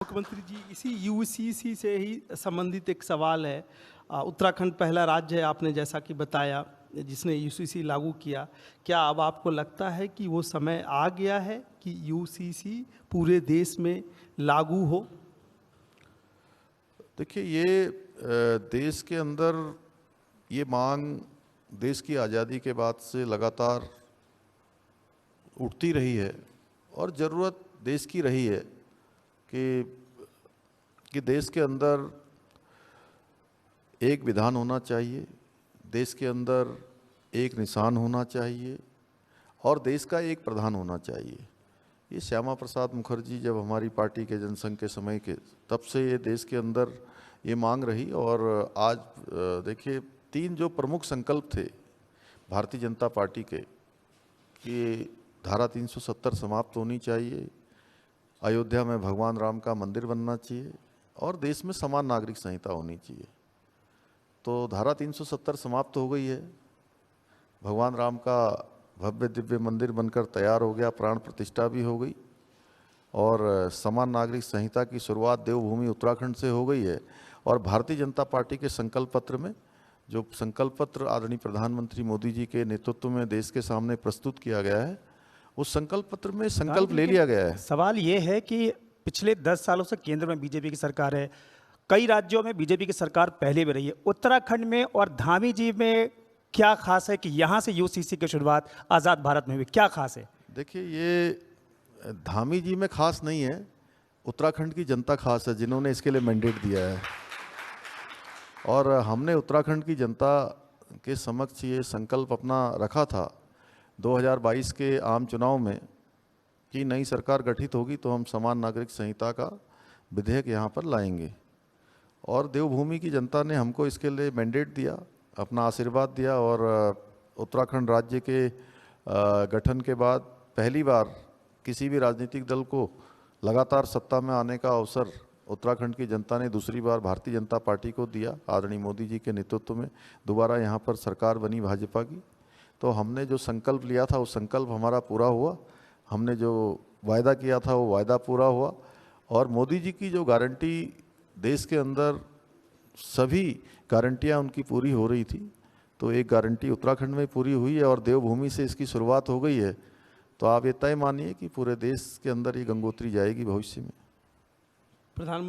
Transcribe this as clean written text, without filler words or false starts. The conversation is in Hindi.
मुख्यमंत्री जी, इसी यूसीसी से ही संबंधित एक सवाल है। उत्तराखंड पहला राज्य है, आपने जैसा कि बताया, जिसने यूसीसी लागू किया। क्या अब आपको लगता है कि वो समय आ गया है कि यूसीसी पूरे देश में लागू हो? देखिए, ये देश के अंदर ये मांग देश की आज़ादी के बाद से लगातार उठती रही है और ज़रूरत देश की रही है कि देश के अंदर एक विधान होना चाहिए, देश के अंदर एक निशान होना चाहिए और देश का एक प्रधान होना चाहिए। ये श्यामा प्रसाद मुखर्जी जब हमारी पार्टी के जनसंघ के समय के, तब से ये देश के अंदर ये मांग रही। और आज देखिए, 3 जो प्रमुख संकल्प थे भारतीय जनता पार्टी के कि धारा 370 समाप्त होनी चाहिए, अयोध्या में भगवान राम का मंदिर बनना चाहिए और देश में समान नागरिक संहिता होनी चाहिए। तो धारा 370 समाप्त हो गई है, भगवान राम का भव्य दिव्य मंदिर बनकर तैयार हो गया, प्राण प्रतिष्ठा भी हो गई और समान नागरिक संहिता की शुरुआत देवभूमि उत्तराखंड से हो गई है। और भारतीय जनता पार्टी के संकल्प पत्र में, जो संकल्प पत्र आदरणीय प्रधानमंत्री मोदी जी के नेतृत्व में देश के सामने प्रस्तुत किया गया है, उस संकल्प पत्र में संकल्प ले लिया गया है। सवाल ये है कि पिछले 10 सालों से केंद्र में बीजेपी की सरकार है, कई राज्यों में बीजेपी की सरकार पहले भी रही है। उत्तराखंड में और धामी जी में क्या खास है कि यहाँ से यूसीसी की शुरुआत आज़ाद भारत में हुई? क्या खास है? देखिए, ये धामी जी में खास नहीं है, उत्तराखंड की जनता खास है जिन्होंने इसके लिए मैंडेट दिया है। और हमने उत्तराखंड की जनता के समक्ष ये संकल्प अपना रखा था 2022 के आम चुनाव में कि नई सरकार गठित होगी तो हम समान नागरिक संहिता का विधेयक यहाँ पर लाएंगे। और देवभूमि की जनता ने हमको इसके लिए मैंडेट दिया, अपना आशीर्वाद दिया। और उत्तराखंड राज्य के गठन के बाद पहली बार किसी भी राजनीतिक दल को लगातार सत्ता में आने का अवसर उत्तराखंड की जनता ने दूसरी बार भारतीय जनता पार्टी को दिया। आदरणीय मोदी जी के नेतृत्व में दोबारा यहाँ पर सरकार बनी भाजपा की। तो हमने जो संकल्प लिया था वो संकल्प हमारा पूरा हुआ, हमने जो वायदा किया था वो वायदा पूरा हुआ। और मोदी जी की जो गारंटी, देश के अंदर सभी गारंटियाँ उनकी पूरी हो रही थी, तो एक गारंटी उत्तराखंड में पूरी हुई है और देवभूमि से इसकी शुरुआत हो गई है। तो आप ये तय मानिए कि पूरे देश के अंदर ये गंगोत्री जाएगी भविष्य में। प्रधानमंत्री